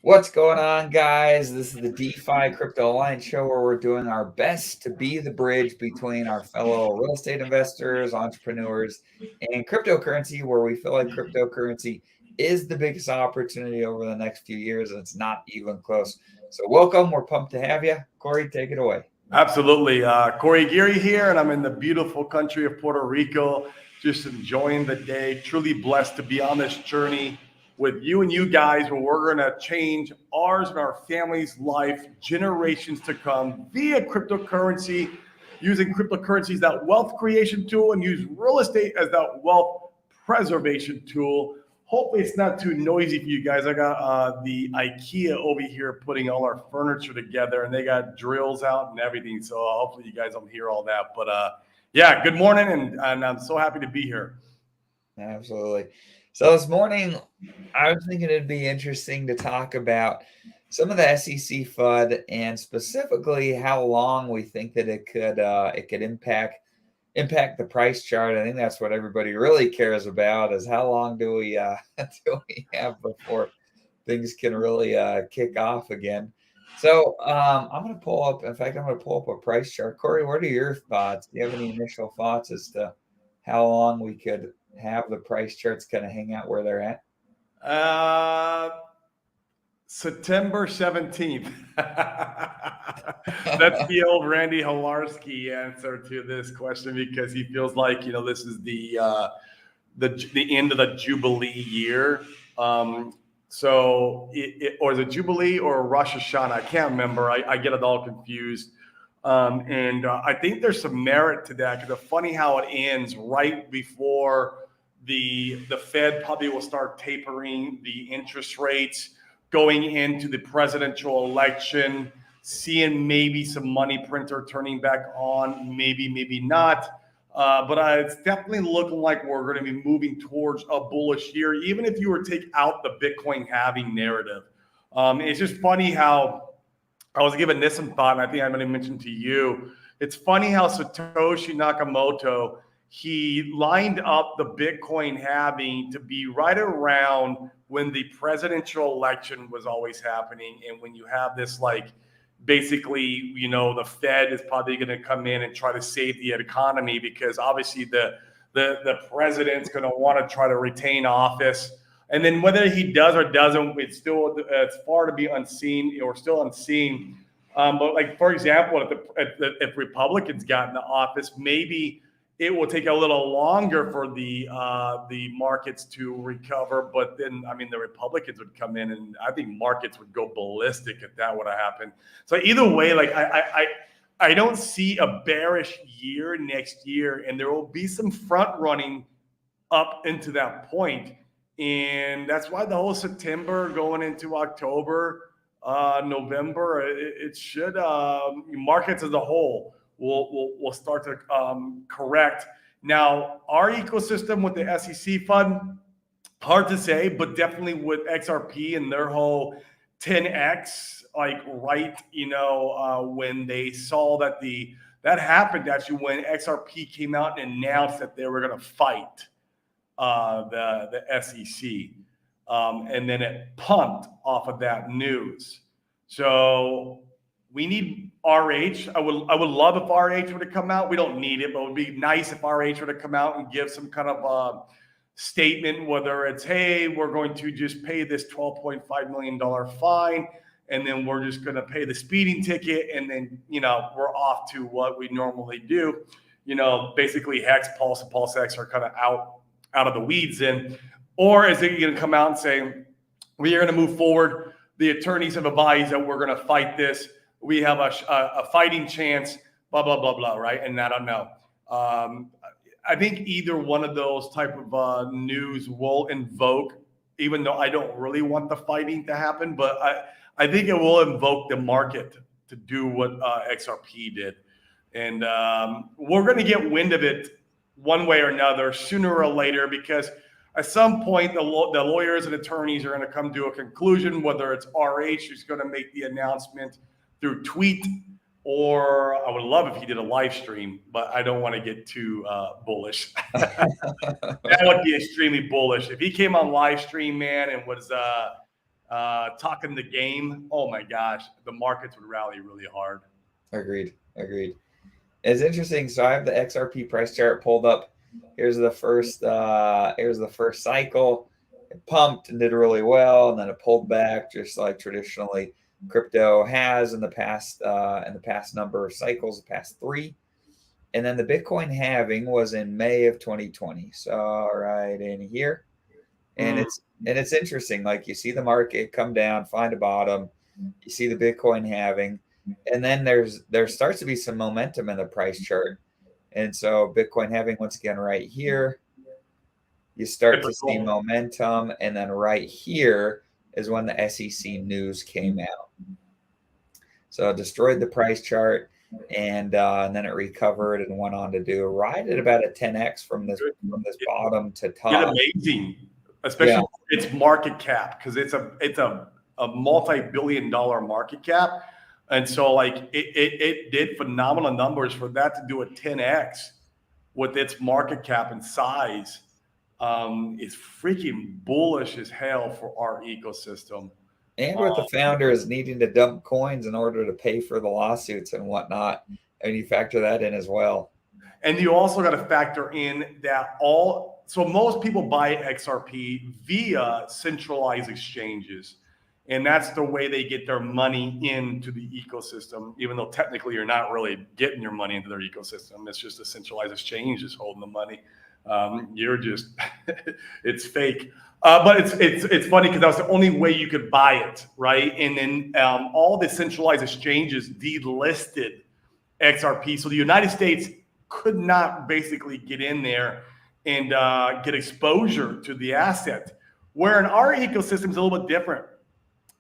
What's going on, guys? This is the DeFi Crypto Alliance show where we're doing our best to be the bridge between our fellow real estate investors, entrepreneurs, and cryptocurrency, where we feel like cryptocurrency is the biggest opportunity over the next few years, and it's not even close. So, welcome. We're pumped to have you. Corey, take it away. Absolutely. Corey Geary here, and I'm in the beautiful country of Puerto Rico, just enjoying the day. Truly blessed to be on this journey with you and you guys, where we're going to change ours and our family's life, generations to come, via cryptocurrency, using cryptocurrency as that wealth creation tool and use real estate as that wealth preservation tool. Hopefully it's not too noisy for you guys. I got the IKEA over here putting all our furniture together, and they got drills out and everything. So hopefully you guys don't hear all that. But yeah, good morning, and I'm so happy to be here. Absolutely. So this morning, I was thinking it'd be interesting to talk about some of the SEC FUD and specifically how long we think that it could impact the price chart. I think that's what everybody really cares about is how long do we do we have before things can really kick off again. So I'm going to pull up. In fact, I'm going to pull up a price chart. Corey, what are your thoughts? Do you have any initial thoughts as to how long we could have the price charts kind of hang out where they're at? September 17th. That's the old Randy Halarski answer to this question, because he feels like, this is the end of the Jubilee year. So or is it Jubilee or Rosh Hashanah? I can't remember. I get it all confused. And I think there's some merit to that, because it's funny how it ends right before the Fed probably will start tapering the interest rates, going into the presidential election, seeing maybe some money printer turning back on, maybe not. But it's definitely looking like we're going to be moving towards a bullish year, even if you were to take out the Bitcoin halving narrative. It's just funny how I was giving this some thought, and I think I'm going to mention to you. It's funny how Satoshi Nakamoto, he lined up the Bitcoin halving to be right around when the presidential election was always happening. And when you have this, basically, the Fed is probably going to come in and try to save the economy, because obviously the president's going to want to try to retain office. And then whether he does or doesn't, it's far to be unseen, or still unseen. But for example, if Republicans got into office, maybe it will take a little longer for the markets to recover. But then, the Republicans would come in, and I think markets would go ballistic if that would have happened. So either way, I don't see a bearish year next year, and there will be some front running up into that point. And that's why the whole September going into October, November, it should, markets as a whole will start to correct. Now, our ecosystem with the SEC fund, hard to say, but definitely with XRP and their whole 10x, when they saw that happened, actually, when XRP came out and announced that they were going to fight the SEC, and then it pumped off of that news. So we need RH. I would love if RH were to come out. We don't need it, but it would be nice if RH were to come out and give some kind of statement, whether it's, hey, we're going to just pay this $12.5 million fine, and then we're just going to pay the speeding ticket, and then we're off to what we normally do. Basically Hex, Pulse, and Pulsex are kind of out of the weeds in. Or is it going to come out and say, we are going to move forward, the attorneys have advised that we're going to fight this, we have a fighting chance, blah, blah, blah, blah, right? And I don't know. I think either one of those type of news will invoke, even though I don't really want the fighting to happen, but I think it will invoke the market to do what XRP did. And we're going to get wind of it one way or another, sooner or later, because at some point the lawyers and attorneys are going to come to a conclusion, whether it's RH who's going to make the announcement through tweet, or I would love if he did a live stream, but I don't want to get too bullish. That would be extremely bullish if he came on live stream, man, and was talking the game, oh my gosh, the markets would rally really hard. Agreed. It's interesting. So I have the XRP price chart pulled up. Here's the first cycle. It pumped and did really well, and then it pulled back, just like traditionally crypto has in the past number of cycles, the past three. And then the Bitcoin halving was in May of 2020. So right in here. And it's interesting. Like you see the market come down, find a bottom, you see the Bitcoin halving, and then there starts to be some momentum in the price chart. And so Bitcoin halving once again right here, you start to see momentum, and then right here is when the SEC news came out. So it destroyed the price chart, and then it recovered and went on to do right at about a 10x from this bottom to top. It's amazing, especially its market cap, because it's a multi-billion-dollar market cap, and so like it did phenomenal numbers for that to do a 10x with its market cap and size. Is freaking bullish as hell for our ecosystem. And with the founders needing to dump coins in order to pay for the lawsuits and whatnot, and you factor that in as well. And you also got to factor in that so most people buy XRP via centralized exchanges. And that's the way they get their money into the ecosystem, even though technically you're not really getting your money into their ecosystem. It's just a centralized exchange is holding the money. You're just, it's fake. But it's funny because that was the only way you could buy it, right? And then all the centralized exchanges delisted XRP. So the United States could not basically get in there and get exposure to the asset. Where in our ecosystem is a little bit different.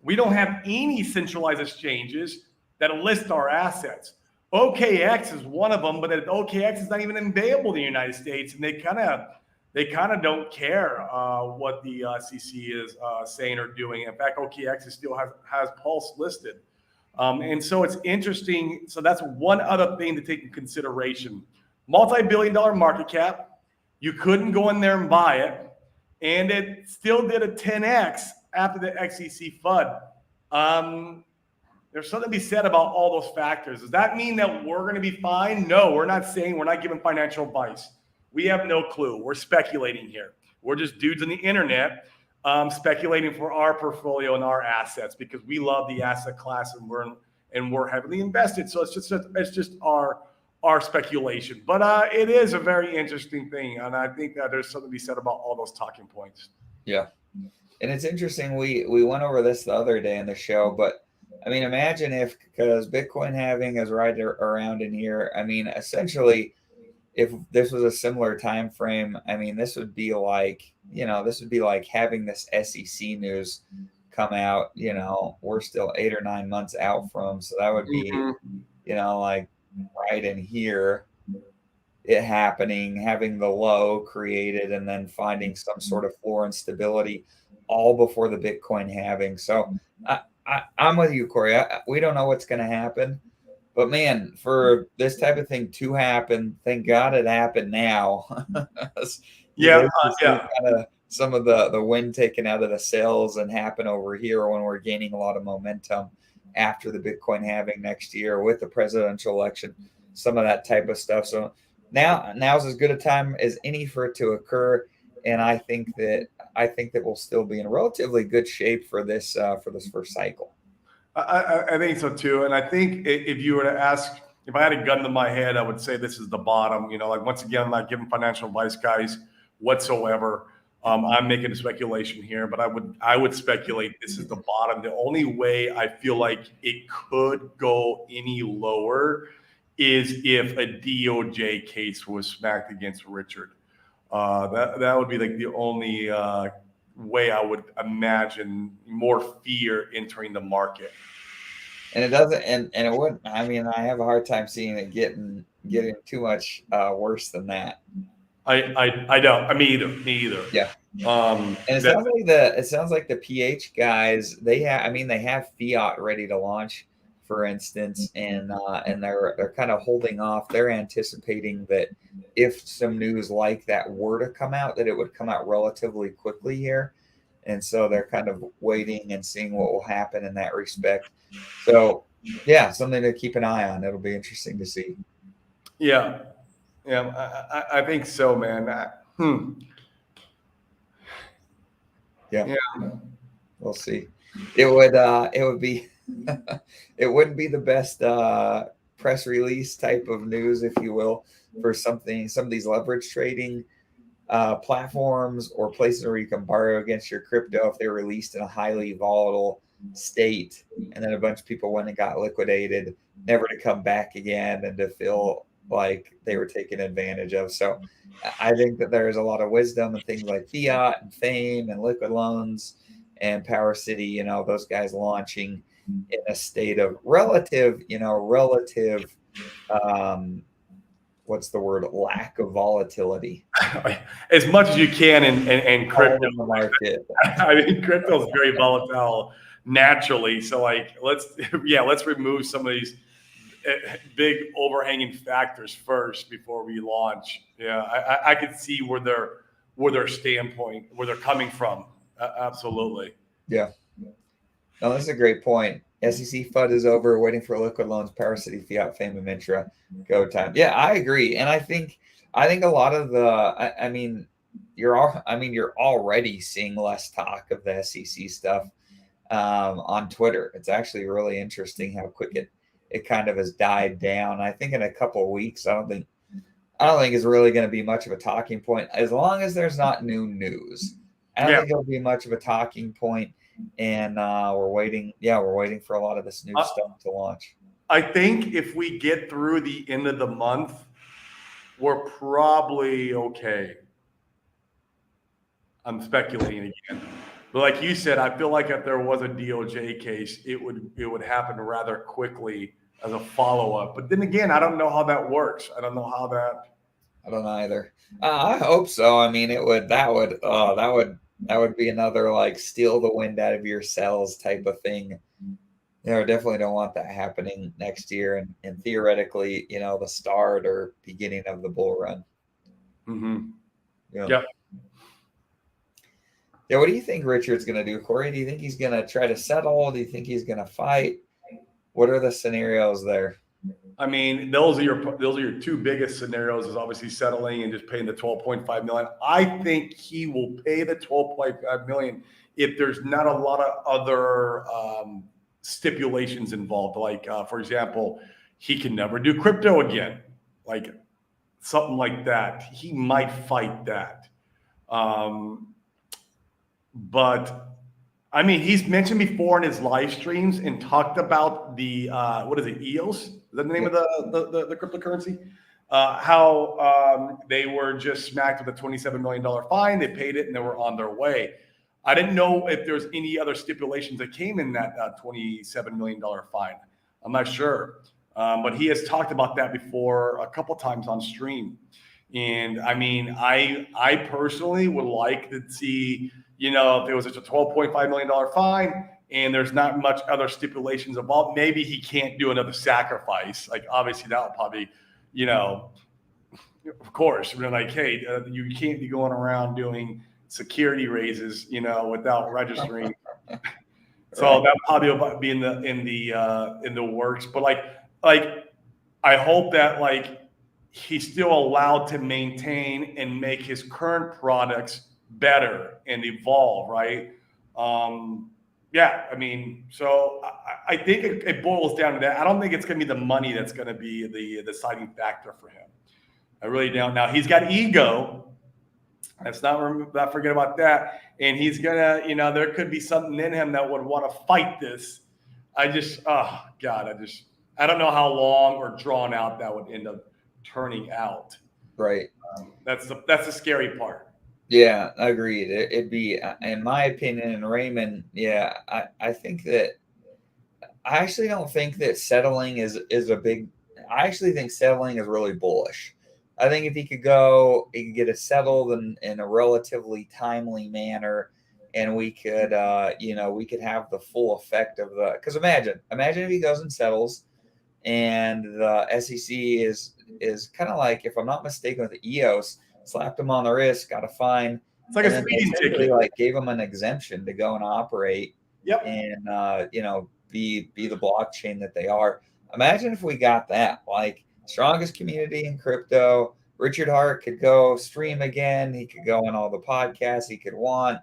We don't have any centralized exchanges that list our assets. OKX is one of them, but OKX is not even available in the United States, and they kind of don't care what the SEC is saying or doing. In fact, OKX still has Pulse listed, and so it's interesting. So that's one other thing to take into consideration: multi-billion-dollar market cap. You couldn't go in there and buy it, and it still did a 10x after the XEC FUD. There's something to be said about all those factors. Does that mean that we're going to be fine? No, we're not saying, we're not giving financial advice. We have no clue. We're speculating here. We're just dudes on the internet speculating for our portfolio and our assets because we love the asset class and we're heavily invested. So it's just our speculation. But it is a very interesting thing, and I think that there's something to be said about all those talking points. Yeah, and it's interesting. We went over this the other day in the show, but I mean, imagine because Bitcoin halving is right around in here. I mean, essentially, if this was a similar time frame, I mean, this would be like having this SEC news come out. We're still 8 or 9 months out from, so that would be, like right in here, it happening, having the low created, and then finding some sort of floor and stability, all before the Bitcoin halving. So I'm with you, Corey. We don't know what's going to happen, but man, for this type of thing to happen, thank God it happened now. Kind of some of the wind taken out of the sails and happen over here when we're gaining a lot of momentum after the Bitcoin halving next year with the presidential election, some of that type of stuff. So now's as good a time as any for it to occur, and I think that we'll still be in relatively good shape for this first cycle. I think so too, and I think if you were to ask, if I had a gun to my head, I would say this is the bottom. Like once again, I'm not giving financial advice, guys, whatsoever. I'm making a speculation here, but I would speculate this is the bottom. The only way I feel like it could go any lower is if a DOJ case was smacked against Richard. That would be like the only way I would imagine more fear entering the market. And it doesn't, and it wouldn't. I mean, I have a hard time seeing it getting too much worse than that. I don't. Me either. Yeah. And it sounds like the PH guys, they have fiat ready to launch, for instance, and they're kind of holding off. They're anticipating that if some news like that were to come out, that it would come out relatively quickly here. And so they're kind of waiting and seeing what will happen in that respect. So yeah, something to keep an eye on. It'll be interesting to see. Yeah, yeah, I think so, man. Yeah, Yeah. we'll see. It would be it wouldn't be the best press release type of news, if you will, for some of these leverage trading platforms or places where you can borrow against your crypto if they're released in a highly volatile state, and then a bunch of people went and got liquidated, never to come back again, and to feel like they were taken advantage of. So I think that there's a lot of wisdom in things like fiat and fame and liquid loans and Power City, those guys launching in a state of relative um, what's the word, lack of volatility As much as you can in all crypto. in the market. I mean, crypto is very volatile naturally. So, like, let's remove some of these big overhanging factors first before we launch. Yeah, I could see where their standpoint, where they're coming from. Absolutely. Yeah. No, that's a great point. SEC FUD is over, waiting for liquid loans, Power City, Fiat, Fame, and Mintra, go time. Yeah, I agree, and I think a lot of the, I mean, you're already seeing less talk of the SEC stuff on Twitter. It's actually really interesting how quick it kind of has died down. I think in a couple of weeks, I don't think it's really going to be much of a talking point as long as there's not new news. I don't Yeah. think it'll be much of a talking point, and we're waiting. Yeah, we're waiting for a lot of this new I, stuff to launch. I think if we get through the end of the month, we're probably okay. I'm speculating again. But like you said, I feel like if there was a DOJ case, it would happen rather quickly as a follow up. But then again, I don't know how that works. I don't know how that. I don't either. I hope so. I mean, it would that would be another like steal the wind out of your sails type of thing. Definitely don't want that happening next year, and theoretically, the start or beginning of the bull run. Mm-hmm. Yeah. Yep. Yeah, what do you think Richard's going to do, Corey? Do you think he's going to try to settle? Do you think he's going to fight? What are the scenarios there? I mean, those are your two biggest scenarios. Is obviously settling and just paying the 12.5 million. I think he will pay the 12.5 million if there's not a lot of other stipulations involved. Like, for example, he can never do crypto again. Like something like that. He might fight that. But I mean, he's mentioned before in his live streams and talked about the what is it, EOS? Is that the name of the cryptocurrency? How they were just smacked with a $27 million fine. They paid it and they were on their way. I didn't know if there's any other stipulations that came in that $27 million fine. I'm not sure. But he has talked about that before a couple times on stream. And I mean, I personally would like to see, if it was just a $12.5 million fine and there's not much other stipulations involved, maybe he can't do another sacrifice. Like, obviously, that would probably, of course, we're like, hey, you can't be going around doing security raises, without registering. So that probably will be in the works. But like I hope that he's still allowed to maintain and make his current products better and evolve, right? Yeah, I mean, so I think it boils down to that. I don't think it's going to be the money that's going to be the deciding factor for him. I really don't. Now he's got ego. Let's not forget about that. And he's gonna, there could be something in him that would want to fight this. I don't know how long or drawn out that would end up turning out. Right. That's the scary part. Yeah, agreed. It'd be, in my opinion, and Raymond, yeah, I think that I actually don't think that settling is a big. I actually think settling is really bullish. I think if he could get it settled in a relatively timely manner, and we could, we could have the full effect of the. Because imagine if he goes and settles, and the SEC is kind of like, if I'm not mistaken, with the EOS slapped him on the wrist, got a fine. It's like and a then they speeding essentially ticket. like gave them an exemption to go and operate Yep. and be the blockchain that they are. Imagine if we got that, like strongest community in crypto. Richard Hart could go stream again. He could go on all the podcasts he could want.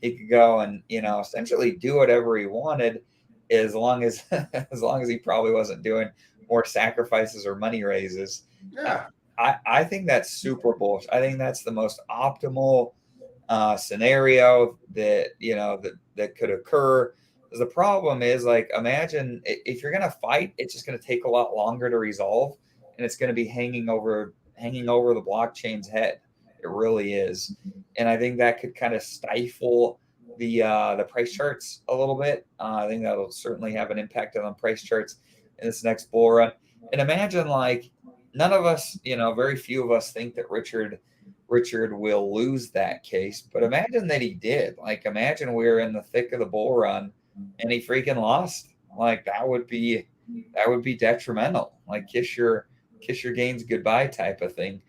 He could go and essentially do whatever he wanted, as long as as long as he probably wasn't doing more sacrifices or money raises. Uh, Yeah. I think that's super bullish. I think that's the most optimal scenario that that could occur. Because the problem is, like, imagine if you're gonna fight, it's just gonna take a lot longer to resolve, and it's gonna be hanging over the blockchain's head. It really is, and I think that could kind of stifle the price charts a little bit. I think that'll certainly have an impact on the price charts in this next bull run. And imagine, like, none of us, very few of us think that Richard will lose that case, but imagine that he did. Like, imagine we're in the thick of the bull run and he freaking lost. Like, that would be detrimental. Like, kiss your gains goodbye type of thing.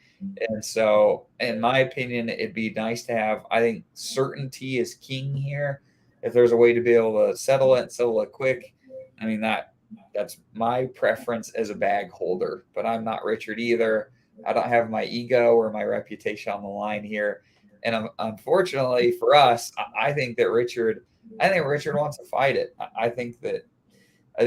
And so, in my opinion, it'd be nice to have. I think certainty is king here. If there's a way to be able to settle it quick, I mean that's my preference as a bag holder. But I'm not Richard either. I don't have my ego or my reputation on the line here. And unfortunately for us, I think Richard wants to fight it. I think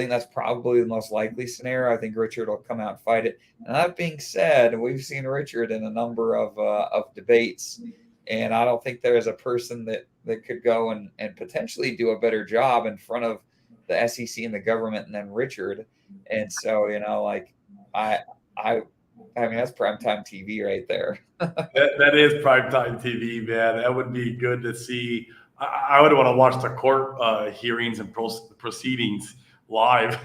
that's probably the most likely scenario. I think Richard will come out and fight it. And that being said, we've seen Richard in a number of debates, and I don't think there is a person that could go and potentially do a better job in front of the SEC and the government than Richard. And so, like, I I I mean, that's primetime TV right there. That is primetime TV, man. That would be good to see. I would want to watch the court hearings and proceedings live.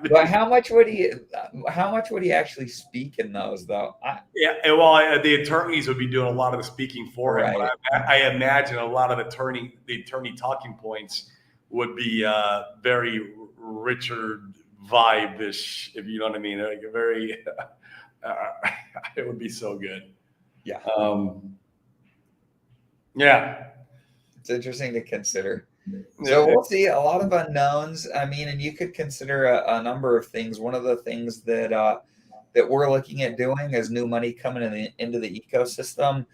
But how much would he actually speak in those, though? Yeah, and well, the attorneys would be doing a lot of the speaking for him. Right. But I imagine a lot of the attorney talking points would be very Richard vibe-ish, if you know what I mean. Like a very, it would be so good. Yeah. Yeah. It's interesting to consider. So we'll see a lot of unknowns. I mean, and you could consider a number of things. One of the things that we're looking at doing is new money coming into the ecosystem.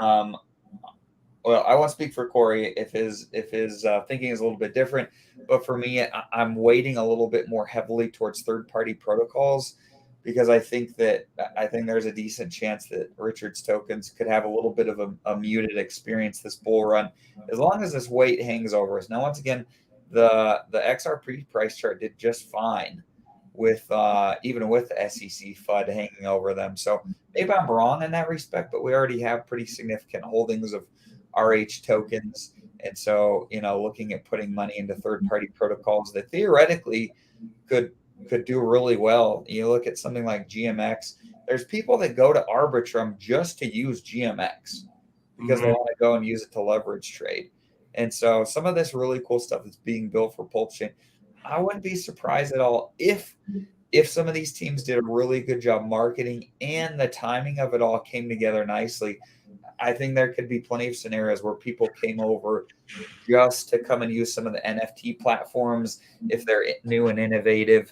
Um, well, I won't speak for Corey if his thinking is a little bit different, but for me, I'm weighting a little bit more heavily towards third party protocols, because I think there's a decent chance that Richard's tokens could have a little bit of a muted experience this bull run, as long as this weight hangs over us. Now, once again, the XRP price chart did just fine with even with the SEC FUD hanging over them. So maybe I'm wrong in that respect, but we already have pretty significant holdings of RH tokens. And so, looking at putting money into third party protocols that theoretically could do really well. You look at something like GMX, there's people that go to Arbitrum just to use GMX because they want to go and use it to leverage trade. And so some of this really cool stuff that's being built for Pulsechain, I wouldn't be surprised at all if some of these teams did a really good job marketing and the timing of it all came together nicely. I think there could be plenty of scenarios where people came over just to come and use some of the NFT platforms if they're new and innovative,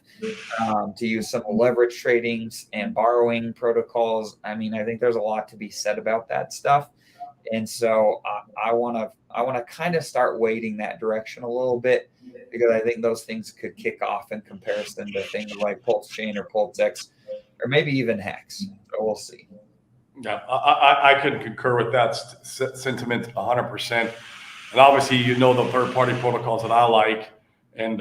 to use some leverage tradings and borrowing protocols. I mean, I think there's a lot to be said about that stuff, and so I want to kind of start weighting that direction a little bit, because I think those things could kick off in comparison to things like Pulsechain or Pulsex or maybe even Hex. So we'll see. Yeah, I could concur with that sentiment 100%. And obviously, the third-party protocols that I like. And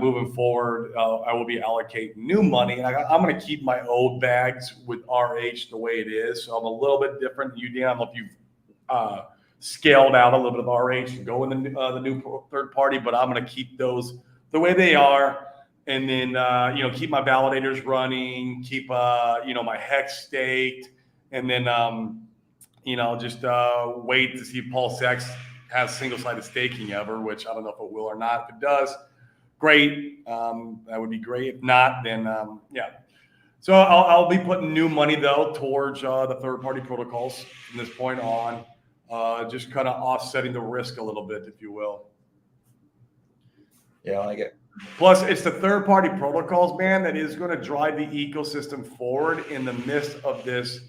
moving forward, I will be allocating new money. And I'm going to keep my old bags with RH the way it is. So I'm a little bit different than you, Dan. I don't know if you've scaled out a little bit of RH and go in the new third party, but I'm going to keep those the way they are. And then, keep my validators running, keep, my hex staked. And then, just wait to see if Pulsex has single-sided staking ever, which I don't know if it will or not. If it does, great. That would be great. If not, then, So I'll be putting new money, though, towards the third-party protocols from this point on. just kind of offsetting the risk a little bit, if you will. Yeah, I like it. Plus, it's the third-party protocols, man, that is going to drive the ecosystem forward in the midst of this,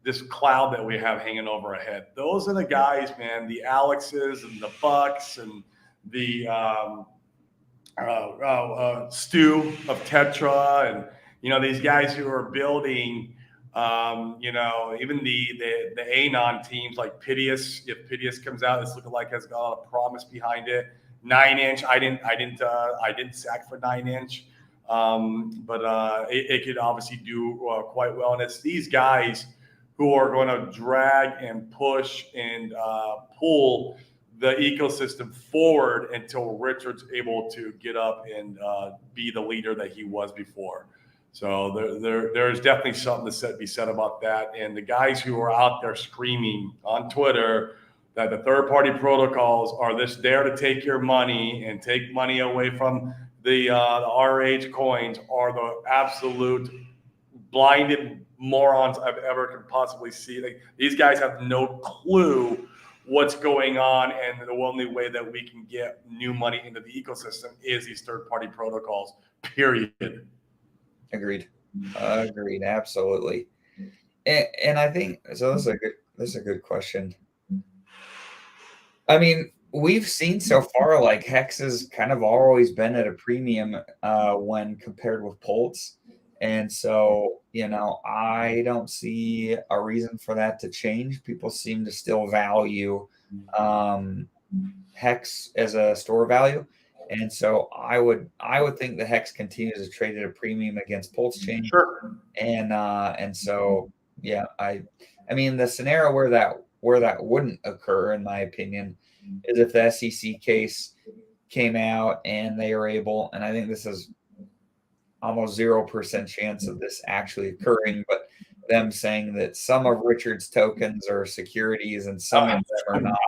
this cloud that we have hanging over our head. Those are the guys, man, the Alexes and the Bucks and the Stu of Tetra, and these guys who are building, even the Anon teams like Piteous. If Piteous comes out, it's looking like has got a lot of promise behind it. 9-inch. I didn't sack for 9-inch, but it could obviously do quite well. And it's these guys who are going to drag and push and pull the ecosystem forward until Richard's able to get up and be the leader that he was before. So there's definitely something to be said about that. And the guys who are out there screaming on Twitter that the third-party protocols are there to take your money and take money away from the RH coins are the absolute blinded morons I've ever could possibly see. These guys have no clue what's going on, and the only way that we can get new money into the ecosystem is these third-party protocols, period. Agreed. Absolutely. And I think so. This is a good question. I mean, we've seen so far like Hex has kind of always been at a premium when compared with Pulse. And so, I don't see a reason for that to change. People seem to still value Hex as a store value. And so I would think the Hex continues to trade at a premium against Pulsechain. Sure. And so yeah, I mean the scenario where that wouldn't occur, in my opinion, is if the SEC case came out and they were able, and I think this is almost 0% chance of this actually occurring, but them saying that some of Richard's tokens are securities and some of them are not.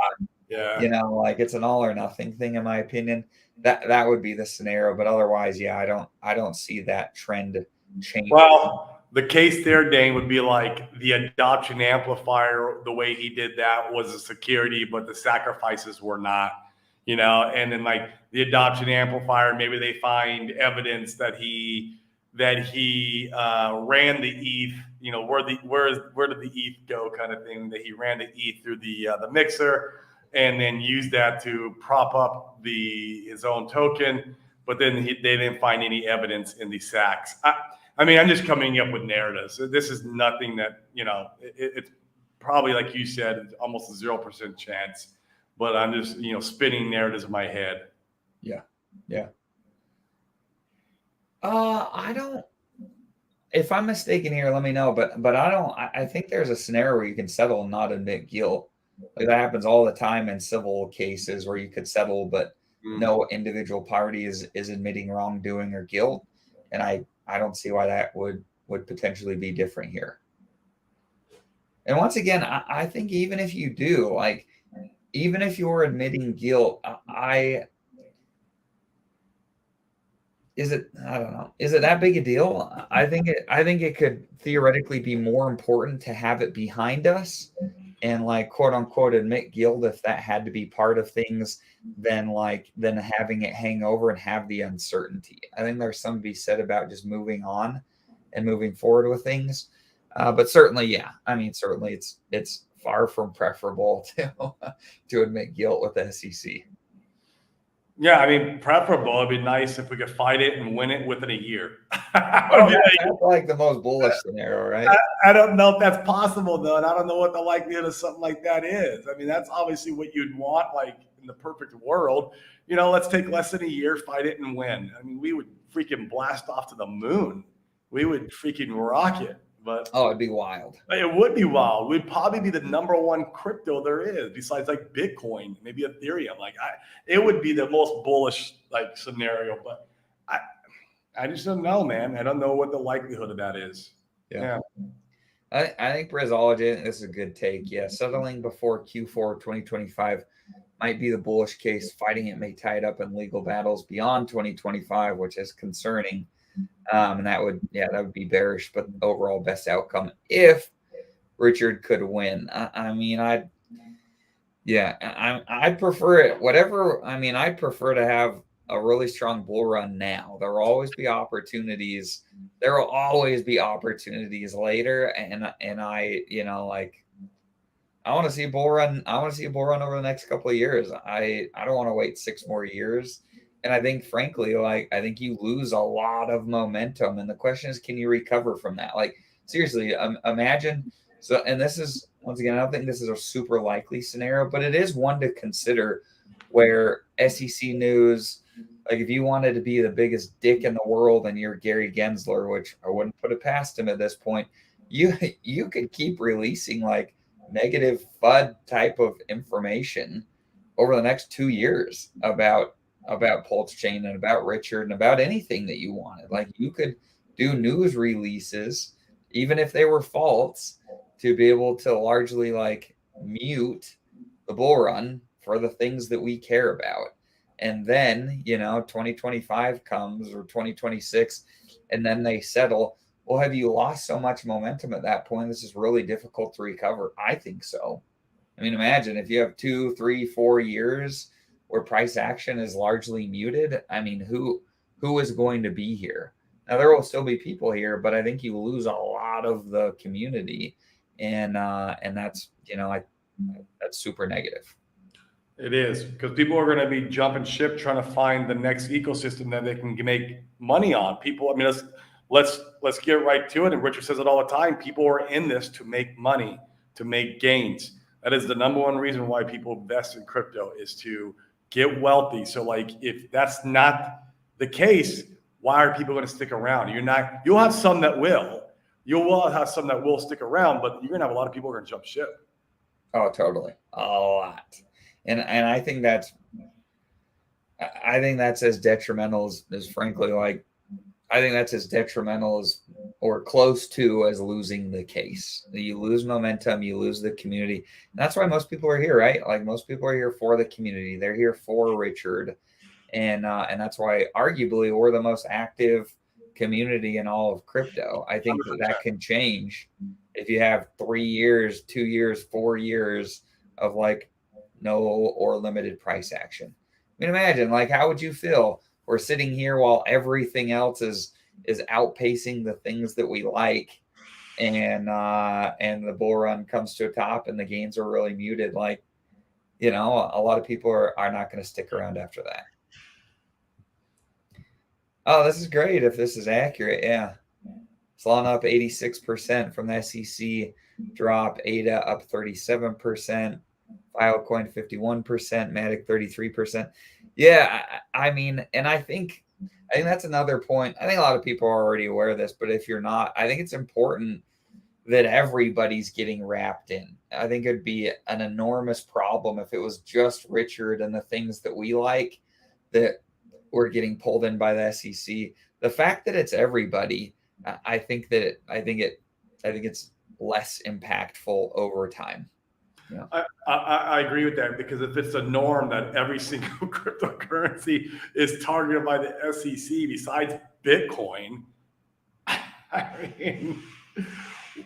Yeah. Like it's an all or nothing thing, in my opinion. That would be the scenario, but otherwise, yeah, I don't see that trend changing. Well, the case there, Dane, would be like the adoption amplifier. The way he did that was a security, but the sacrifices were not. And then like the adoption amplifier, maybe they find evidence that he ran the ETH. Where did the ETH go, kind of thing. That he ran the ETH through the mixer, and then used that to prop up his own token. But then they didn't find any evidence in the sacks. I mean, I'm just coming up with narratives. This is nothing that, it's probably, like you said, almost a 0% chance. But I'm just, spinning narratives in my head. Yeah. I don't. If I'm mistaken here, let me know. But I don't. I think there's a scenario where you can settle and not admit guilt. Like that happens all the time in civil cases where you could settle, but no individual party is admitting wrongdoing or guilt. And I don't see why that would potentially be different here. And once again, I think even if you do, like, even if you're admitting guilt, I don't know. Is it that big a deal? I think it could theoretically be more important to have it behind us and like quote unquote admit guilt if that had to be part of things than having it hang over and have the uncertainty. I think there's something to be said about just moving on and moving forward with things. But certainly, yeah. I mean, certainly it's far from preferable to admit guilt with the SEC. Yeah, I mean, preferable. It'd be nice if we could fight it and win it within a year. That's like the most bullish scenario, right? I don't know if that's possible, though, and I don't know what the likelihood of something like that is. I mean, that's obviously what you'd want, like in the perfect world. Let's take less than a year, fight it, and win. I mean, we would freaking blast off to the moon. We would freaking rock it. But it'd be wild. It would be wild. We'd probably be the number one crypto there is, besides like Bitcoin, maybe Ethereum. Like it would be the most bullish like scenario. But I just don't know, man. I don't know what the likelihood of that is. Yeah. I think Brizology, this is a good take. Yeah, settling before Q4 2025 might be the bullish case. Fighting it may tie it up in legal battles beyond 2025, which is concerning. And that would be bearish, but overall best outcome if Richard could win. I mean, Yeah, I'd prefer it. Whatever. I mean, I'd prefer to have a really strong bull run now. There will always be opportunities. There will always be opportunities later, and I, like I want to see a bull run. I want to see a bull run over the next couple of years. I don't want to wait 6 more years. And I think, frankly, like I think you lose a lot of momentum. And the question is, can you recover from that? Like seriously, imagine. So, and this is once again, I don't think this is a super likely scenario, but it is one to consider. Where SEC news, like if you wanted to be the biggest dick in the world and you're Gary Gensler, which I wouldn't put it past him at this point, you could keep releasing like negative FUD type of information over the next 2 years about Pulsechain and about Richard and about anything that you wanted. Like you could do news releases, even if they were false, to be able to largely like mute the bull run for the things that we care about. And then, 2025 comes or 2026, and then they settle. Well, have you lost so much momentum at that point? This is really difficult to recover. I think so. I mean, imagine if you have 2, 3, 4 years where price action is largely muted. I mean, who is going to be here? Now there will still be people here, but I think you lose a lot of the community, and that's that's super negative. It is because people are going to be jumping ship trying to find the next ecosystem that they can make money on. People, I mean, let's get right to it. And Richard says it all the time. People are in this to make money, to make gains. That is the number one reason why people invest in crypto is to get wealthy. So, like, if that's not the case, why are people going to stick around? You'll have some that will. You'll have some that will stick around, but you're going to have a lot of people who are going to jump ship. Oh, totally, a lot. And I think that's as detrimental as frankly, like I think that's as detrimental as or close to as losing the case. You lose momentum, you lose the community. And that's why most people are here, right? Like most people are here for the community. They're here for Richard, and that's why arguably we're the most active community in all of crypto. I think that can change if you have 3 years, 2 years, 4 years of like no or limited price action. I mean, imagine like how would you feel? We're sitting here while everything else is outpacing the things that we like, and the bull run comes to a top and the gains are really muted. Like, a lot of people are not going to stick around after that. Oh, this is great if this is accurate. Yeah. Solana up 86% from the SEC drop, ADA up 37%. Filecoin 51%, Matic 33%. Yeah, I mean, and I think that's another point. I think a lot of people are already aware of this, but if you're not, I think it's important that everybody's getting wrapped in. I think it'd be an enormous problem if it was just Richard and the things that we like that were getting pulled in by the SEC. The fact that it's everybody, I think it's less impactful over time. Yeah. I agree with that because if it's a norm that every single cryptocurrency is targeted by the SEC besides Bitcoin, I mean,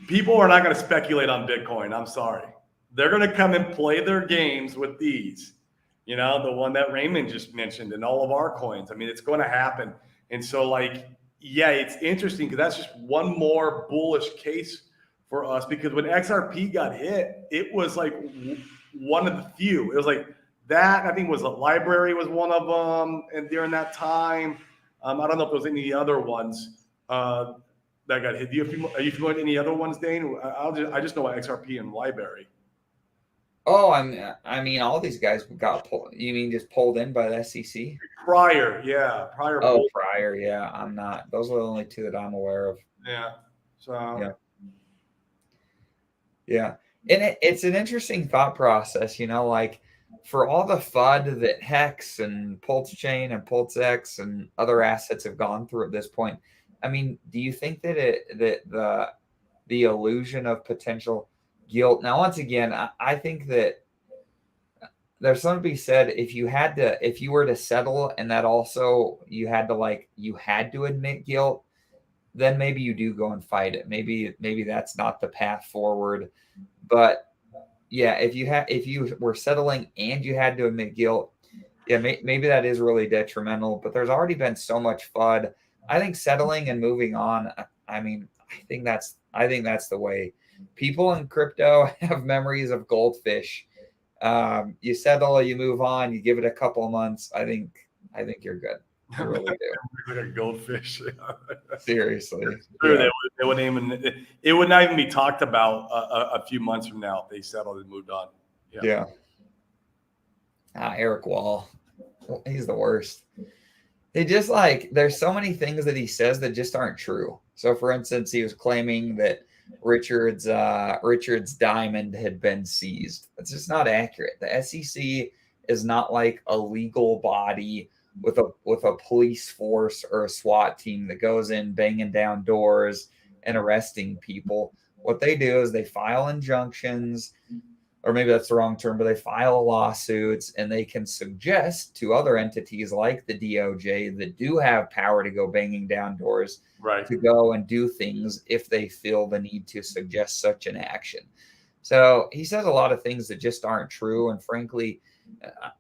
people are not going to speculate on Bitcoin. I'm sorry. They're going to come and play their games with these, the one that Raymond just mentioned and all of our coins. I mean, it's going to happen. And so yeah, it's interesting because that's just one more bullish case for us because when XRP got hit, it was like one of the few. It was like that. I think was a library was one of them, and during that time, I don't know if there was any other ones that got hit. Are you familiar with any other ones, Dane? I just know about XRP and library. Oh, I mean, all these guys got pulled. You mean just pulled in by the SEC? Prior, yeah, prior. Oh, prior, yeah. I'm not. Those are the only two that I'm aware of. Yeah. So. Yeah. Yeah. And it's an interesting thought process, like for all the FUD that Hex and Pulsechain and Pulsex and other assets have gone through at this point. I mean, do you think that the illusion of potential guilt? Now, once again, I think that there's something to be said if you were to settle and that also you had to admit guilt, then maybe you do go and fight it. Maybe that's not the path forward. But yeah, if you were settling and you had to admit guilt, yeah, maybe that is really detrimental. But there's already been so much FUD. I think settling and moving on. I mean, I think that's the way. People in crypto have memories of goldfish. You settle, you move on, you give it a couple of months. I think you're good. I really do. Like a goldfish. Seriously. True, Yeah. they wouldn't even. It would not even be talked about a few months from now if they settled and moved on. Yeah. Yeah. Eric Wall. He's the worst. He just like there's so many things that he says that just aren't true. So for instance, he was claiming that Richard's diamond had been seized. That's just not accurate. The SEC is not like a legal body with a police force or a SWAT team that goes in banging down doors and arresting people. What they do is they file injunctions, or maybe that's the wrong term, but they file lawsuits and they can suggest to other entities like the DOJ that do have power to go banging down doors Right. to go and do things if they feel the need to suggest such an action. So he says a lot of things that just aren't true. And frankly,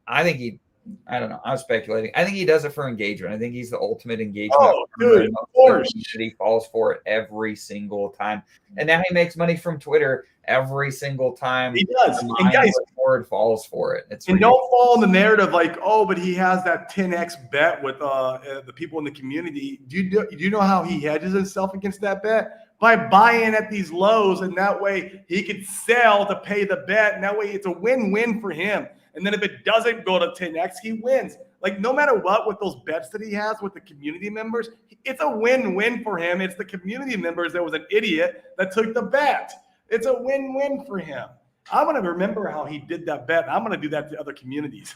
I think I don't know. I'm speculating. I think he does it for engagement. I think he's the ultimate engagement. Oh, dude, of course. He falls for it every single time. And now he makes money from Twitter every single time. He does. And guys, Ford falls for it. And ridiculous. Don't fall in the narrative like, oh, but he has that 10x bet with the people in the community. Do you know how he hedges himself against that bet? By buying at these lows, and that way he could sell to pay the bet, and that way it's a win-win for him. And then if it doesn't go to 10x, he wins. Like no matter what, with those bets that he has with the community members, it's a win-win for him. It's the community members that was an idiot that took the bet. It's a win-win for him. I'm going to remember how he did that bet. I'm going to do that to other communities.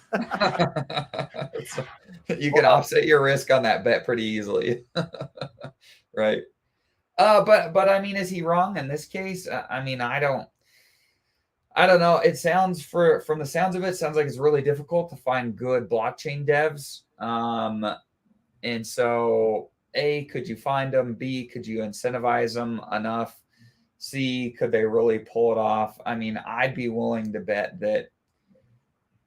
You can offset your risk on that bet pretty easily. Right. But I mean, is he wrong in this case? I mean, I don't know. It sounds from the sounds of it, sounds like it's really difficult to find good blockchain devs. And so A, could you find them? B, could you incentivize them enough? C, could they really pull it off? I mean, I'd be willing to bet that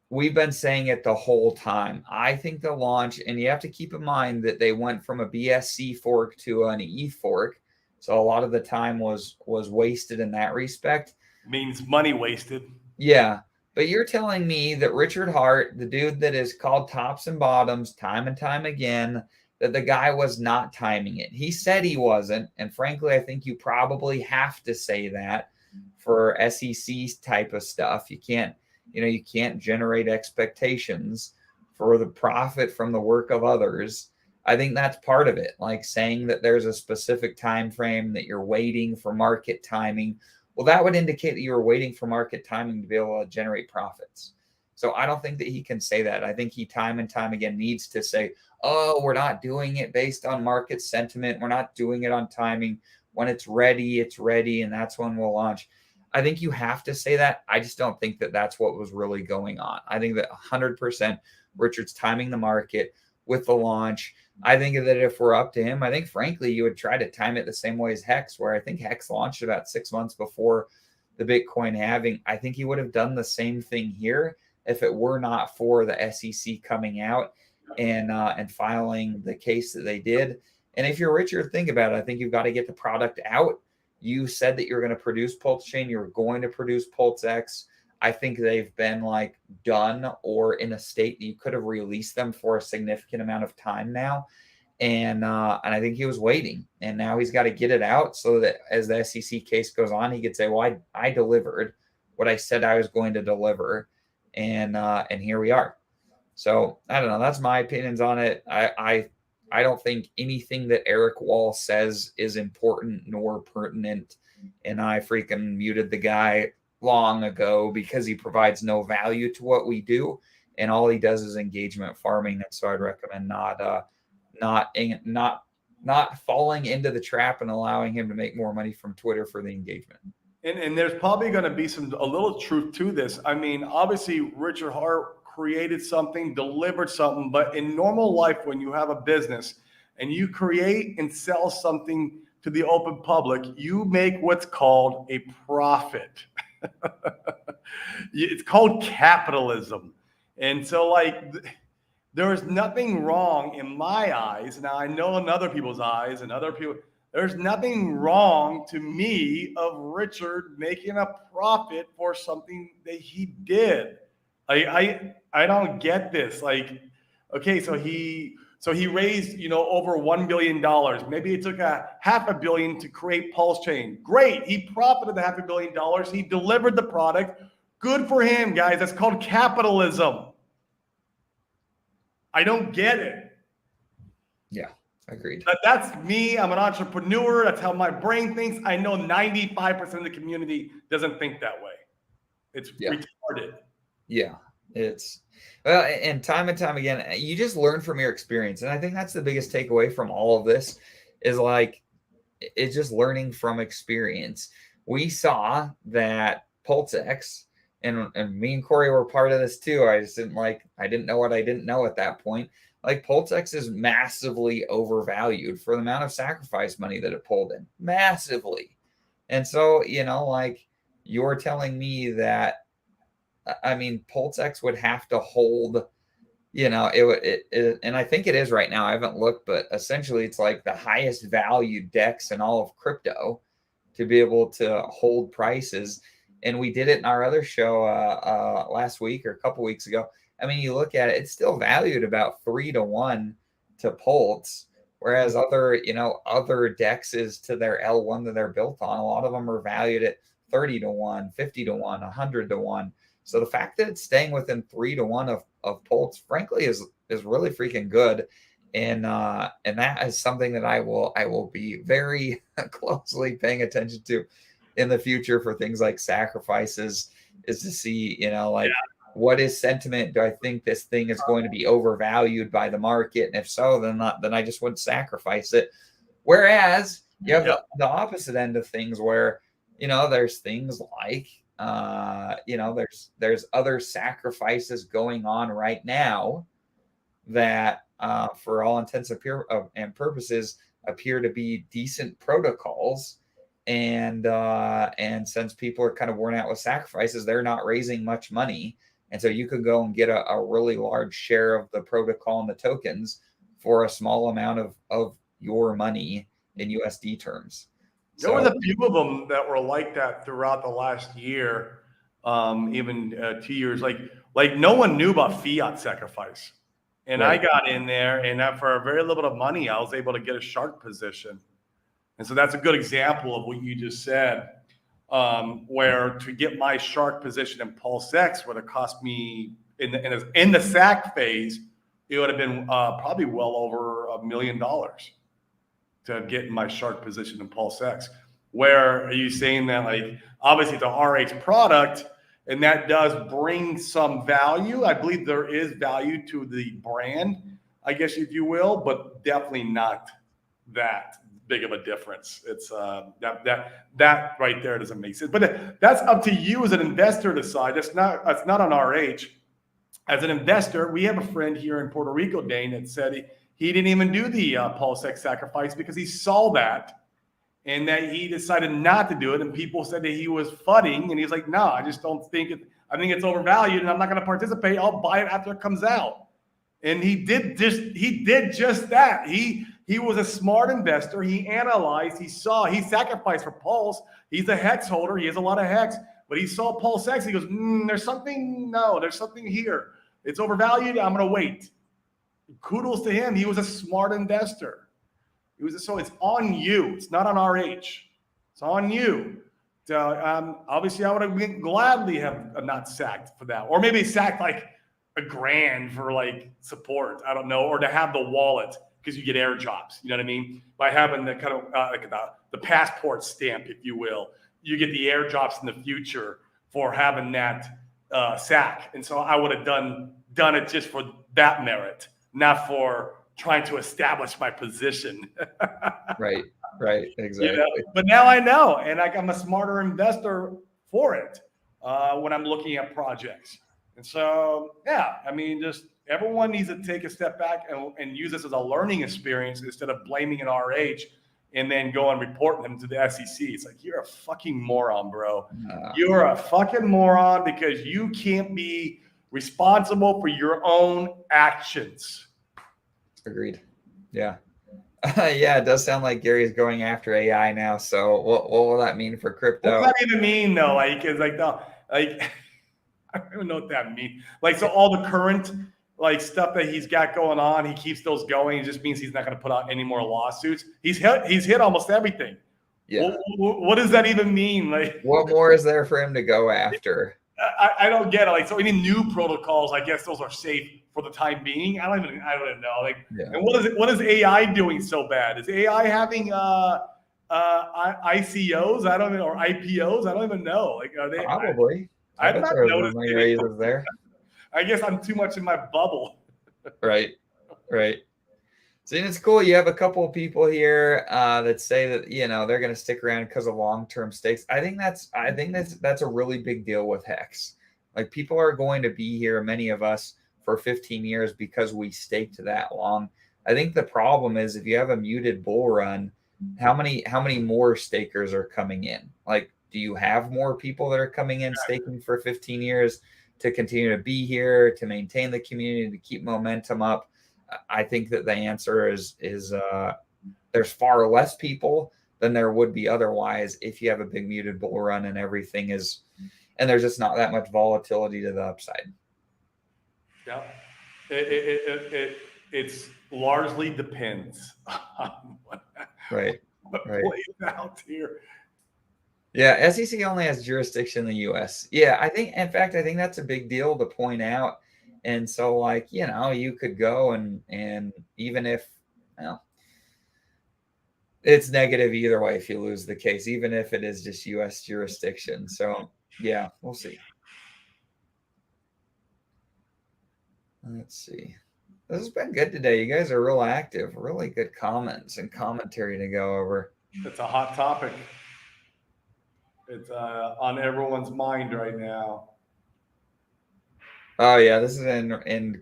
we've been saying it the whole time. I think the launch, and you have to keep in mind that they went from a BSC fork to an ETH fork. So a lot of the time was wasted in that respect. Means money wasted. Yeah. But you're telling me that Richard Hart, the dude that is called tops and bottoms time and time again, that the guy was not timing it. He said he wasn't. And frankly, I think you probably have to say that for SEC type of stuff. You can't generate expectations for the profit from the work of others. I think that's part of it. Like saying that there's a specific time frame that you're waiting for market timing. Well, that would indicate that you were waiting for market timing to be able to generate profits. So I don't think that he can say that. I think he time and time again needs to say, oh, we're not doing it based on market sentiment. We're not doing it on timing. When it's ready, and that's when we'll launch. I think you have to say that. I just don't think that that's what was really going on. I think that 100% Richard's timing the market with the launch. I think that if we're up to him, I think, frankly, you would try to time it the same way as Hex, where I think Hex launched about 6 months before the Bitcoin halving. I think he would have done the same thing here if it were not for the SEC coming out and filing the case that they did. And if you're Richard, think about it. I think you've got to get the product out. You said that you're going to produce Pulsechain. You're going to produce Pulsex. I think they've been like done or in a state that you could have released them for a significant amount of time now. And I think he was waiting, and now he's got to get it out so that as the SEC case goes on, he could say, well, I delivered what I said I was going to deliver. And here we are. So I don't know. That's my opinions on it. I don't think anything that Eric Wall says is important nor pertinent. And I freaking muted the guy long ago because he provides no value to what we do, and all he does is engagement farming. And so I'd recommend not falling into the trap and allowing him to make more money from Twitter for the engagement. And there's probably going to be a little truth to this. I mean, obviously Richard Hart created something, delivered something, but in normal life, when you have a business and you create and sell something to the open public, you make what's called a profit. It's called capitalism. And so like there is nothing wrong in my eyes. Now I know in other people's eyes and other people, there's nothing wrong to me of Richard making a profit for something that he did. I don't get this. Like, okay, so he raised, over $1 billion. Maybe it took a $500 million to create Pulsechain. Great. He profited the $500 million. He delivered the product. Good for him, guys. That's called capitalism. I don't get it. Yeah, agreed. That's me. I'm an entrepreneur. That's how my brain thinks. I know 95% of the community doesn't think that way. It's retarded. Yeah, it's well, and time again, you just learn from your experience, and I think that's the biggest takeaway from all of this is like it's just learning from experience. We saw that Pulsex, and me and Corey were part of this too. I didn't know what I didn't know at that point. Like Pulsex is massively overvalued for the amount of sacrifice money that it pulled in, massively. And so, like you're telling me that, I mean, Pulsex would have to hold, it, and I think it is right now. I haven't looked, but essentially it's like the highest valued DEX in all of crypto to be able to hold prices. And we did it in our other show last week or a couple weeks ago. I mean, you look at it, it's still valued about 3-1 to Pulse, whereas other DEXs to their L1 that they're built on, a lot of them are valued at 30-1, 50-1, 100-1. So the fact that it's staying within 3-1 of Pulse, frankly, is really freaking good. And that is something that I will be very closely paying attention to in the future for things like sacrifices, is to see, what is sentiment? Do I think this thing is going to be overvalued by the market? And if so, then I just wouldn't sacrifice it. Whereas you have the opposite end of things where, there's things like, there's other sacrifices going on right now that, for all intents and purposes, appear to be decent protocols. And since people are kind of worn out with sacrifices, they're not raising much money. And so you could go and get a really large share of the protocol and the tokens for a small amount of your money in USD terms. There was a few of them that were like that throughout the last year, even 2 years. Like no one knew about fiat sacrifice. And right. I got in there, and for a very little bit of money, I was able to get a shark position. And so that's a good example of what you just said, where to get my shark position in Pulsex would have cost me, in the SAC phase, it would have been probably well over $1 million to get my shark position in Pulsex. Where are you saying that, like, obviously it's a RH product, and that does bring some value. I believe there is value to the brand, I guess, if you will, but definitely not that big of a difference. It's that right there doesn't make sense. But that's up to you as an investor to decide. That's not on RH. As an investor, we have a friend here in Puerto Rico, Dane, that said he didn't even do the Pulsex sacrifice because he saw that and that he decided not to do it. And people said that he was fudding, and he's like, no, I just don't think it. I think it's overvalued, and I'm not going to participate. I'll buy it after it comes out. And he did just that. He was a smart investor. He analyzed. He saw. He sacrificed for Pulse. He's a hex holder. He has a lot of hex, but he saw Pulsex. He goes, there's something. No, there's something here. It's overvalued. I'm going to wait. Kudos to him. He was a smart investor. So it's on you. It's not on RH. It's on you. So, obviously, I would have gladly have not sacked for that, or maybe sacked like $1,000 for like support. I don't know, or to have the wallet because you get airdrops. You know what I mean? By having the kind of like the passport stamp, if you will, you get the airdrops in the future for having that sack. And so I would have done it just for that merit, not for trying to establish my position. Right, exactly. But now I know, and I'm a smarter investor for it when I'm looking at projects. And so, yeah, I mean, just everyone needs to take a step back and use this as a learning experience instead of blaming an RH and then go and report them to the SEC. It's like, you're a fucking moron, bro. Uh, You're a fucking moron because you can't be responsible for your own actions. Agreed. Yeah. Yeah, it does sound like Gary's going after AI now. So what will that mean for crypto? What does that even mean though? Like, it's like, no, like, I don't even know what that means. Like, so all the current like stuff that he's got going on, he keeps those going. It just means he's not going to put out any more lawsuits. He's hit almost everything. Yeah. What does that even mean? Like, what more is there for him to go after? I don't get it. Like, so any new protocols, I guess those are safe for the time being. I don't even know. Like, Yeah. and what is AI doing so bad? Is AI having ICOs? I don't even, or IPOs? I don't even know. Like, are they Probably? I bet not there was noticed money any. raises there. I guess I'm too much in my bubble. Right. So it's cool. You have a couple of people here that say that they're going to stick around because of long-term stakes. I think that's a really big deal with Hex. Like, people are going to be here, many of us, for 15 years because we staked that long. I think the problem is if you have a muted bull run, how many more stakers are coming in? Like, do you have more people that are coming in staking for 15 years to continue to be here, to maintain the community, to keep momentum up? I think that the answer is there's far less people than there would be otherwise if you have a big muted bull run and everything is, and there's just not that much volatility to the upside. Yeah, it's largely depends on what plays out here. Yeah, SEC only has jurisdiction in the U.S. Yeah, I think that's a big deal to point out. And so, like, you could go and even if, it's negative either way if you lose the case, even if it is just U.S. jurisdiction. So, yeah, we'll see. Let's see. This has been good today. You guys are real active. Really good comments and commentary to go over. It's a hot topic. It's on everyone's mind right now. Oh yeah, this is in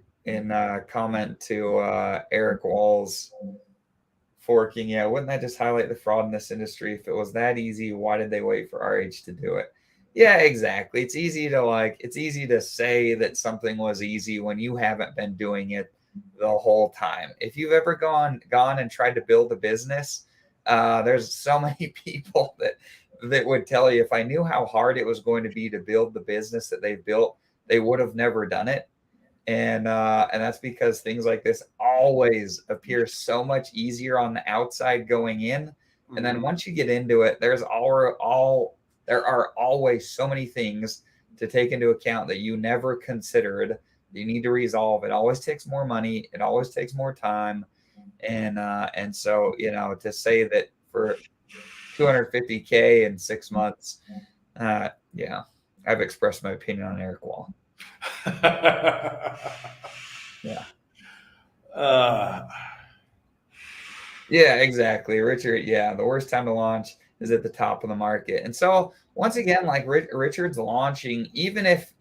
comment to Eric Wall's forking. Yeah, wouldn't that just highlight the fraud in this industry? If it was that easy, why did they wait for RH to do it? Yeah, exactly. It's easy to say that something was easy when you haven't been doing it the whole time. If you've ever gone and tried to build a business, there's so many people that would tell you, if I knew how hard it was going to be to build the business that they've built, they would have never done it. And that's because things like this always appear so much easier on the outside going in. And then once you get into it, there are always so many things to take into account that you never considered. You need to resolve. It always takes more money. It always takes more time. And so, to say that for $250K in 6 months, yeah, I've expressed my opinion on Eric Wall. Yeah. Yeah, exactly, Richard. Yeah, the worst time to launch is at the top of the market. And so once again, like Richard's launching, even if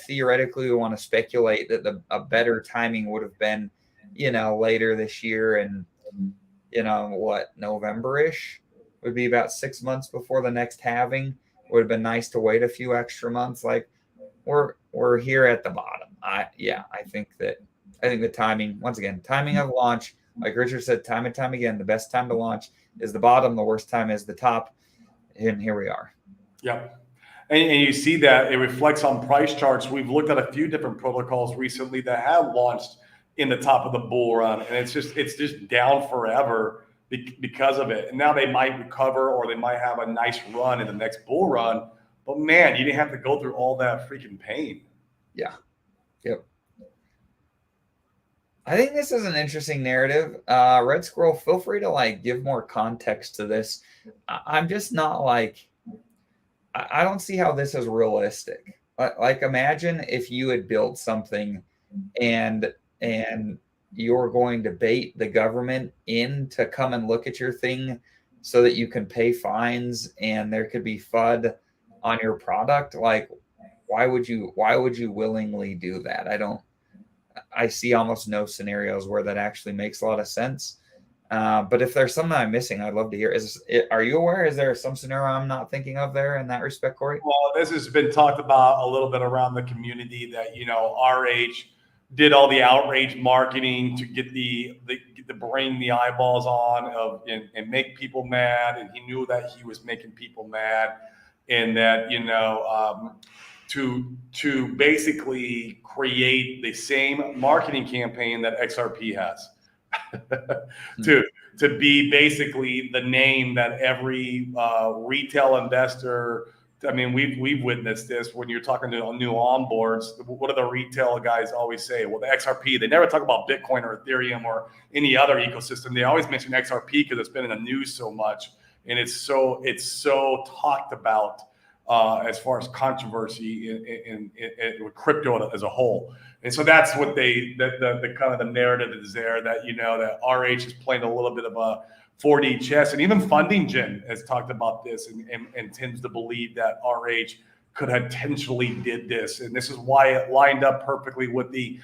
theoretically we want to speculate that a better timing would have been, later this year and November-ish would be about 6 months before the next halving. Would have been nice to wait a few extra months. Like, we're here at the bottom. I think the timing, once again, timing of launch, like Richard said time and time again, the best time to launch is the bottom, the worst time is the top. And here we are. Yep. And you see that it reflects on price charts. We've looked at a few different protocols recently that have launched in the top of the bull run, and it's just down forever because of it. And now they might recover, or they might have a nice run in the next bull run. But man, you didn't have to go through all that freaking pain. Yeah. Yep. I think this is an interesting narrative. Red Squirrel, feel free to give more context to this. I'm just not I don't see how this is realistic. Like, imagine if you had built something and you're going to bait the government in to come and look at your thing so that you can pay fines and there could be FUD on your product. Like, why would you willingly do that? I see almost no scenarios where that actually makes a lot of sense. But if there's something I'm missing, I'd love to hear. Are you aware? Is there some scenario I'm not thinking of there in that respect, Corey? Well, this has been talked about a little bit around the community that, RH did all the outrage marketing to get to bring the eyeballs on and make people mad. And he knew that he was making people mad, and that, to basically create the same marketing campaign that XRP has. to be basically the name that every retail investor. I mean, we've witnessed this when you're talking to new onboards. What do the retail guys always say? Well, the XRP. They never talk about Bitcoin or Ethereum or any other ecosystem. They always mention XRP because it's been in the news so much, and it's so talked about as far as controversy in with crypto as a whole. And so that's what the kind of the narrative is there, that that RH is playing a little bit of a 4D chess. And even Funding Gen has talked about this and tends to believe that RH could have intentionally did this. And this is why it lined up perfectly with the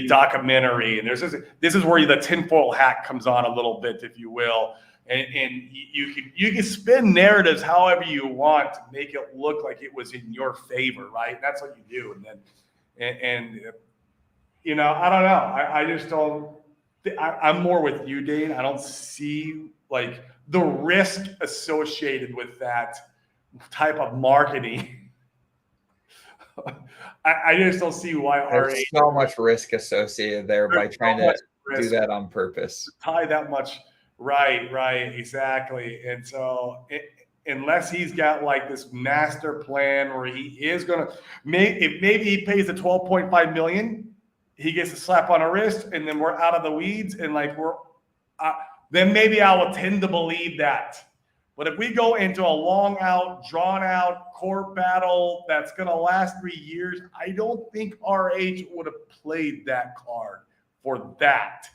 documentary. And this is where the tinfoil hat comes on a little bit, if you will. And you can spin narratives however you want to make it look like it was in your favor, right? And that's what you do. And then I don't know. I just don't. I'm more with you, Dane. I don't see like the risk associated with that type of marketing. I just don't see why There's so much risk associated there by trying to do that on purpose. Tie that much. Right, exactly. And so unless he's got like this master plan where he is going to, maybe he pays the 12.5 million, he gets a slap on the wrist, and then we're out of the weeds, and like then maybe I will tend to believe that. But if we go into a drawn out court battle that's going to last 3 years, I don't think RH would have played that card for that.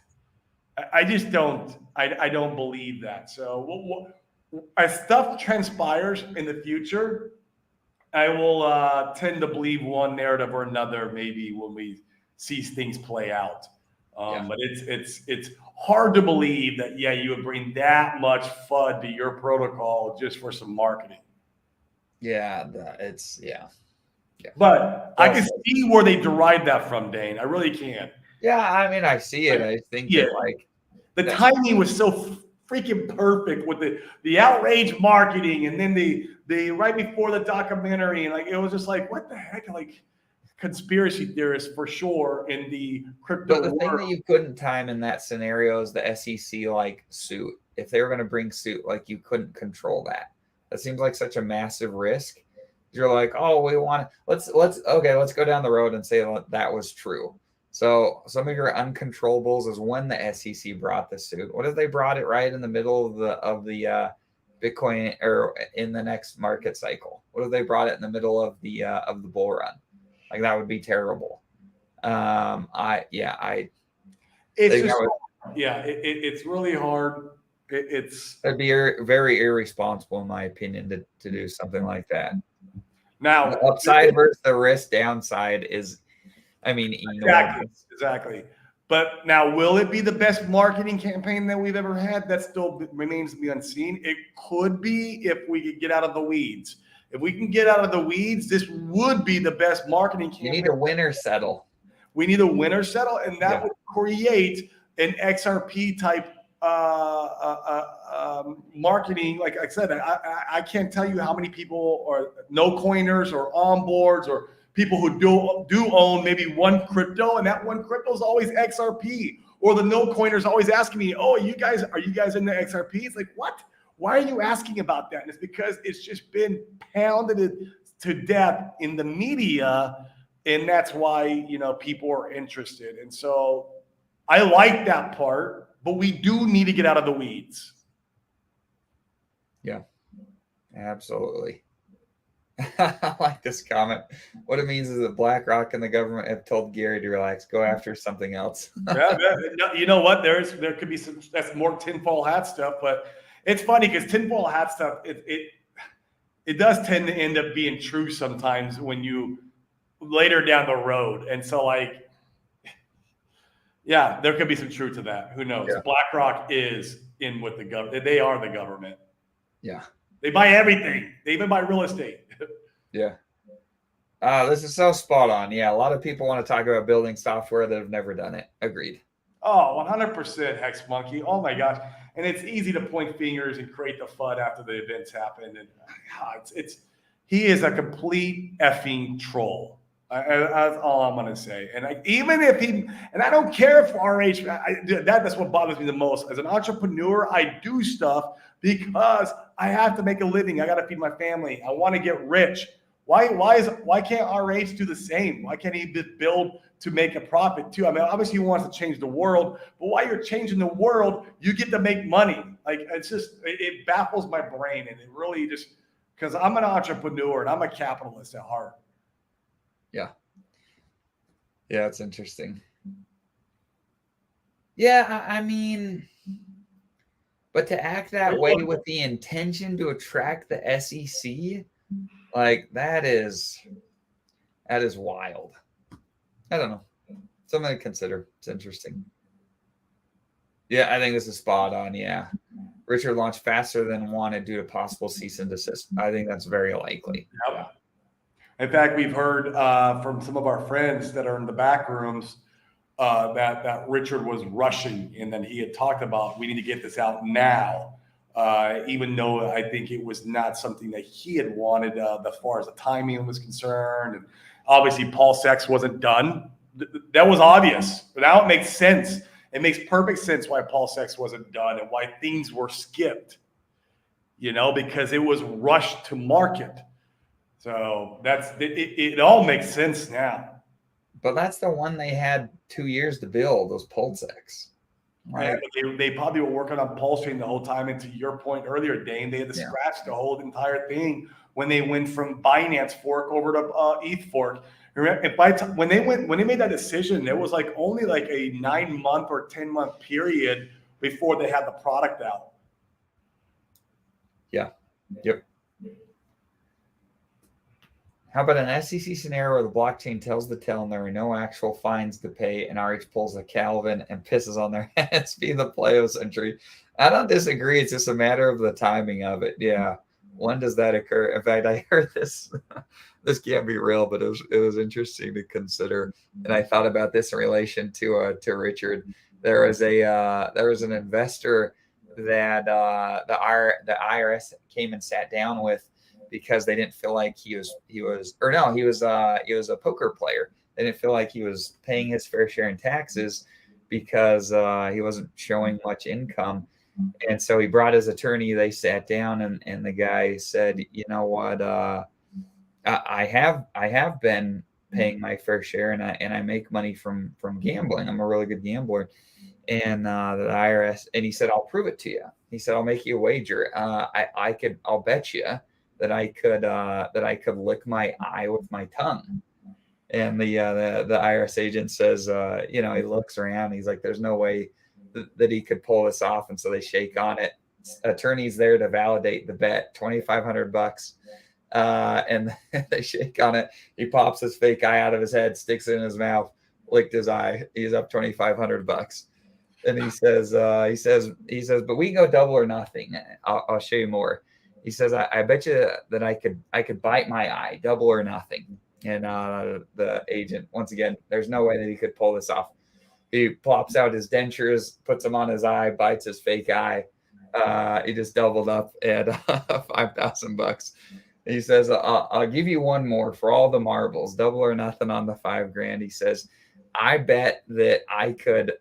I just don't. I don't believe that. So as stuff transpires in the future, I will tend to believe one narrative or another. Maybe when we see things play out, but it's hard to believe that you would bring that much FUD to your protocol just for some marketing. Yeah. But I can see where they derived that from, Dane. I really can. Yeah, I mean, I see it. I think the timing was so freaking perfect with the outrage marketing, and then the right before the documentary, and like it was just like, what the heck, like conspiracy theorists for sure in the crypto. But the thing that you couldn't time in that scenario is the SEC suit. If they were going to bring suit, you couldn't control that. That seems like such a massive risk. You're like, oh, we want to let's go down the road and say that was true. So some of your uncontrollables is when the SEC brought the suit. What if they brought it right in the middle of the Bitcoin or in the next market cycle? What if they brought it in the middle of the bull run? Like that would be terrible. It's really hard. It'd be very irresponsible, in my opinion, to do something like that. Now, the upside versus the risk downside is, exactly. But now, will it be the best marketing campaign that we've ever had? That still remains to be unseen. It could be if we could get out of the weeds. If we can get out of the weeds, this would be the best marketing campaign. You need a winner settle. We need a winner settle, and that would create an XRP type marketing. Like I said, I can't tell you how many people are no coiners or onboards or people who do own maybe one crypto, and that one crypto is always XRP. Or the no coiners always asking me, "Oh, are you guys in the XRP?" It's like, what? Why are you asking about that? And it's because it's just been pounded to death in the media, and that's why people are interested. And so I like that part, but we do need to get out of the weeds. Yeah, absolutely. I like this comment. What it means is that BlackRock and the government have told Gary to relax, go after something else. You know what? There could be some that's more tinfoil hat stuff, but it's funny because tinfoil hat stuff it does tend to end up being true sometimes when you later down the road, and so Yeah, there could be some truth to that. Who knows? Yeah. BlackRock is in with the government. They are the government. Yeah. They buy everything. They even buy real estate. Yeah. This is so spot on. Yeah, a lot of people want to talk about building software that have never done it. Agreed. Oh, 100% Hex Monkey. Oh my gosh. And it's easy to point fingers and create the FUD after the events happen. And he is a complete effing troll. That's all I'm going to say. And even if and I don't care if RH, that's what bothers me the most. As an entrepreneur, I do stuff because I have to make a living. I got to feed my family. I want to get rich. Why can't RH do the same? Why can't he build to make a profit too? I mean, obviously he wants to change the world, but while you're changing the world, you get to make money. Like it baffles my brain, and it really just because I'm an entrepreneur and I'm a capitalist at heart. Yeah. Yeah, it's interesting. Yeah, I mean, but to act that way with the intention to attract the SEC, like that is wild. I don't know. Something to consider. It's interesting. Yeah, I think this is spot on. Yeah. Richard launched faster than wanted due to possible cease and desist. I think that's very likely. Yep. In fact, we've heard from some of our friends that are in the back rooms that Richard was rushing, and then he had talked about we need to get this out now, even though I think it was not something that he had wanted as far as the timing was concerned. And obviously, Pulsechain wasn't done. That was obvious, but now it makes sense. It makes perfect sense why Pulsechain wasn't done and why things were skipped, because it was rushed to market. So it all makes sense now. But that's the one they had 2 years to build, those Pulsechains. Right. Yeah, they probably were working on Pulsechain the whole time. And to your point earlier, Dane, they had to scratch the whole entire thing when they went from Binance fork over to ETH fork. When they made that decision, it was only a 9-month or 10-month period before they had the product out. Yeah. Yep. How about an SEC scenario where the blockchain tells the tale and there are no actual fines to pay, and RH pulls a Calvin and pisses on their heads, being the play of the century? I don't disagree. It's just a matter of the timing of it. Yeah. When does that occur? In fact, I heard this. This can't be real, but it was interesting to consider. And I thought about this in relation to Richard. There was an investor that the IRS came and sat down with, because they didn't feel like he was a poker player. They didn't feel like he was paying his fair share in taxes because he wasn't showing much income. And so he brought his attorney. They sat down, and the guy said, "You know what? I have been paying my fair share, and I make money from gambling. I'm a really good gambler." And the IRS, and he said, "I'll prove it to you." He said, "I'll make you a wager. I'll bet you that I could lick my eye with my tongue." And the IRS agent says, he looks around. He's like, "There's no way that he could pull this off." And so they shake on it. Attorney's there to validate the bet, $2,500. And they shake on it. He pops his fake eye out of his head, sticks it in his mouth, licked his eye. He's up $2,500. And he says, "But we can go double or nothing. I'll show you more." He says, I bet you that I could bite my eye, double or nothing. And the agent, once again, there's no way that he could pull this off. He plops out his dentures, puts them on his eye, bites his fake eye. He just doubled up at $5,000. He says, I'll give you one more for all the marbles, double or nothing on the $5,000. He says, I bet that I could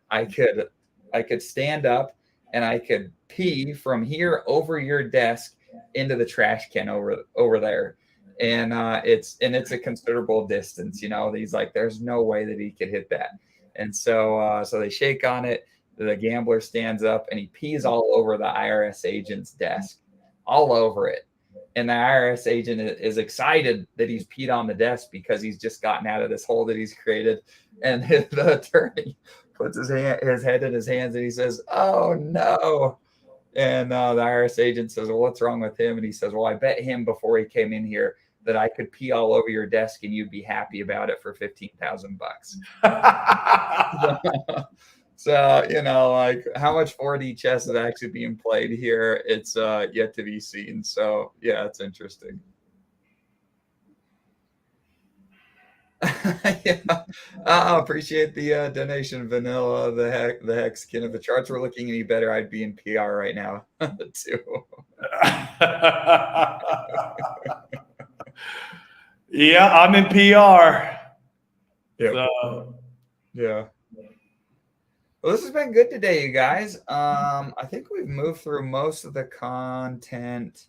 stand up and I could pee from here over your desk into the trash can over there. And it's a considerable distance, He's like, there's no way that he could hit that. And so they shake on it. The gambler stands up and he pees all over the IRS agent's desk, all over it. And the IRS agent is excited that he's peed on the desk because he's just gotten out of this hole that he's created. And the attorney puts his head in his hands and he says, "Oh no." And the IRS agent says, "Well, what's wrong with him?" And he says, "Well, I bet him before he came in here that I could pee all over your desk and you'd be happy about it for $15,000. So, you know, like how much 4D chess is actually being played here, it's yet to be seen. So, yeah, it's interesting. Yeah, I appreciate the donation, Vanilla. The Hexkin. If the charts were looking any better, I'd be in PR right now too. Yeah, I'm in PR. Yep. So. Yeah. Well, this has been good today, you guys. I think we've moved through most of the content.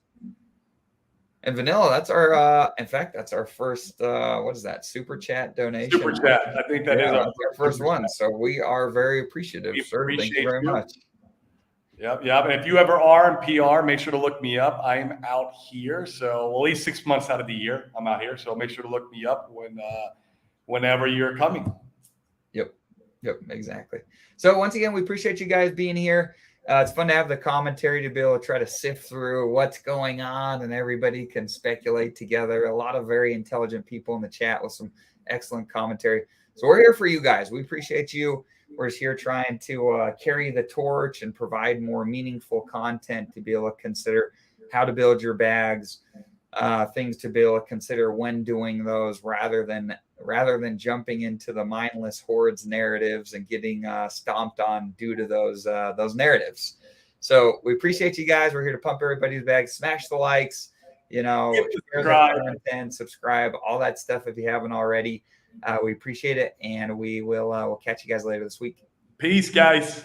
And Vanilla, that's our in fact, that's our first what is that, super chat donation? Super chat. I think that is our first one. So we are very appreciative, sir. Thank you very much. Yep. And if you ever are in PR, make sure to look me up. I am out here. So at least 6 months out of the year, I'm out here. So make sure to look me up whenever you're coming. Yep, exactly. So once again, we appreciate you guys being here. It's fun to have the commentary to be able to try to sift through what's going on, and everybody can speculate together. A lot of very intelligent people in the chat with some excellent commentary. So we're here for you guys. We appreciate you. We're just here trying to carry the torch and provide more meaningful content to be able to consider how to build your bags, things to be able to consider when doing those, rather than jumping into the mindless hordes narratives and getting stomped on due to those narratives. So we appreciate you guys. We're here to pump everybody's bags. Smash the likes, share the content, subscribe, all that stuff if you haven't already. We appreciate it, and we'll catch you guys later this week. Peace, guys.